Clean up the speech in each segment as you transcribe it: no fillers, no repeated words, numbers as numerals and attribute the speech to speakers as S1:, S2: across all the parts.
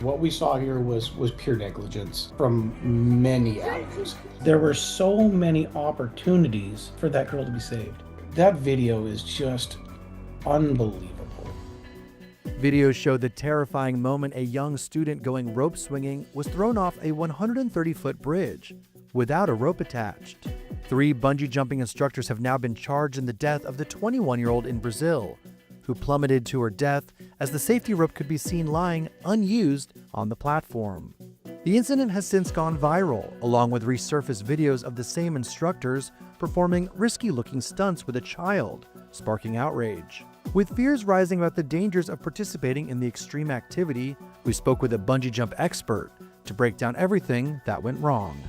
S1: What we saw here was pure negligence from many avenues. There were so many opportunities for that girl to be saved. That video is just unbelievable.
S2: Videos show the terrifying moment a young student going rope swinging was thrown off a 130-foot bridge without a rope attached. 3 bungee jumping instructors have now been charged in the death of the 21-year-old in Brazil, who plummeted to her death as the safety rope could be seen lying unused on the platform. The incident has since gone viral, along with resurfaced videos of the same instructors performing risky-looking stunts with a child, sparking outrage. With fears rising about the dangers of participating in the extreme activity, we spoke with a bungee jump expert to break down everything that went wrong.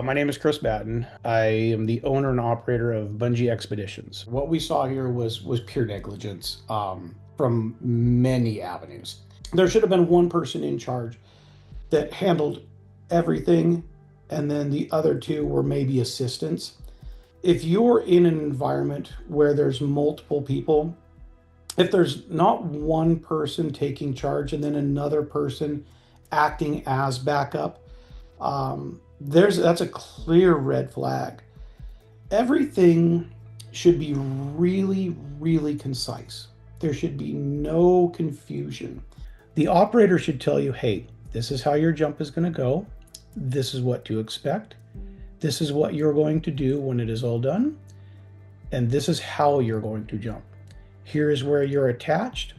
S1: My name is Chris Batten. I am the owner and operator of Bungee Expeditions. What we saw here was pure negligence from many avenues. There should have been one person in charge that handled everything, and then the other 2 were maybe assistants. If you're in an environment where there's multiple people, if there's not one person taking charge and then another person acting as backup, that's a clear red flag. Everything should be really, really concise. There should be no confusion. The operator should tell you, hey, this is how your jump is going to go. This is what to expect. This is what you're going to do when it is all done. And this is how you're going to jump. Here is where you're attached.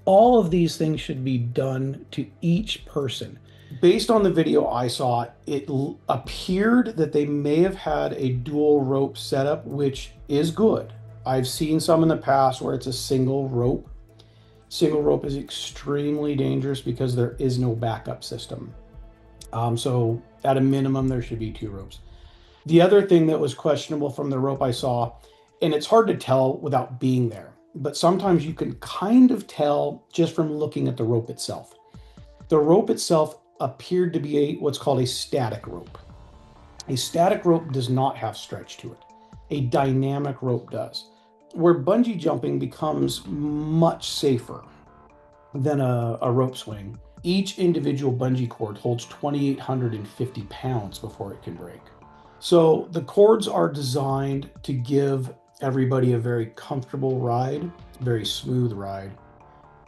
S1: All of these things should be done to each person. Based on the video I saw, it appeared that they may have had a dual rope setup, which is good. I've seen some in the past where it's a single rope. Single rope is extremely dangerous because there is no backup system. So at a minimum, there should be 2 ropes. The other thing that was questionable from the rope I saw, and it's hard to tell without being there, but sometimes you can kind of tell just from looking at the rope itself. The rope itself appeared to be what's called a static rope. A static rope does not have stretch to it. A dynamic rope does. Where bungee jumping becomes much safer than a rope swing, each individual bungee cord holds 2,850 pounds before it can break. So the cords are designed to give everybody a very comfortable ride, very smooth ride,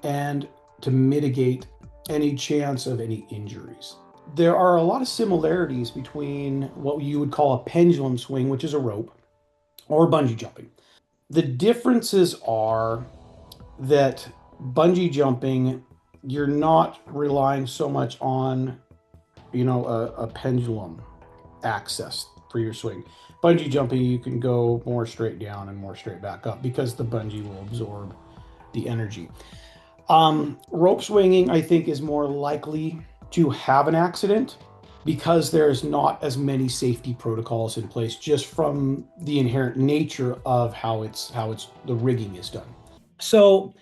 S1: and to mitigate any chance of any injuries. There are a lot of similarities between what you would call a pendulum swing, which is a rope, or bungee jumping. The differences are that bungee jumping, you're not relying so much on, a pendulum access for your swing. Bungee jumping, you can go more straight down and more straight back up because the bungee will absorb the energy. Rope swinging, I think, is more likely to have an accident because there's not as many safety protocols in place just from the inherent nature of how the rigging is done. So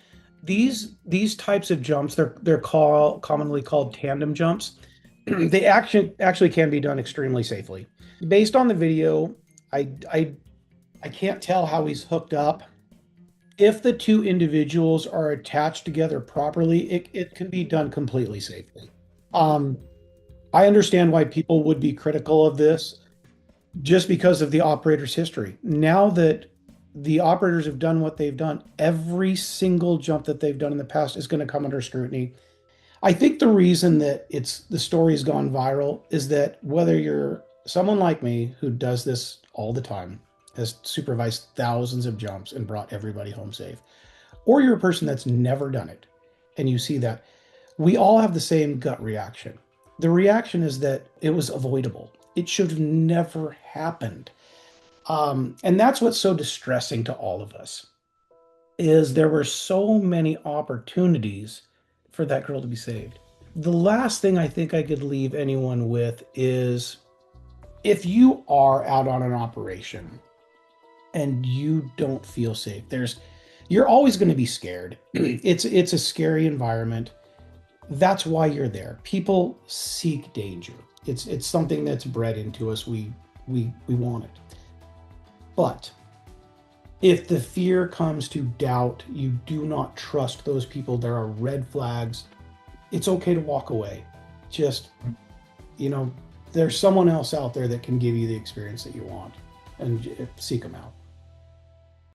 S1: these types of jumps, they're commonly called tandem jumps. They actually can be done extremely safely. Based on the video, I can't tell how he's hooked up. If the 2 individuals are attached together properly, it can be done completely safely. I understand why people would be critical of this just because of the operator's history. Now that the operators have done what they've done, every single jump that they've done in the past is going to come under scrutiny. I think the reason that the story's gone viral is that whether you're someone like me who does this all the time, has supervised thousands of jumps and brought everybody home safe, or you're a person that's never done it and you see that, we all have the same gut reaction. The reaction is that it was avoidable. It should have never happened. And that's what's so distressing to all of us, is there were so many opportunities for that girl to be saved. The last thing I think I could leave anyone with is, if you are out on an operation and you don't feel safe, you're always going to be scared. It's a scary environment. That's why you're there. People seek danger. It's something that's bred into us. We want it. But if the fear comes to doubt, you do not trust those people, there are red flags. it's okay to walk away. Just, you know, there's someone else out there that can give you the experience that you want, and seek them out.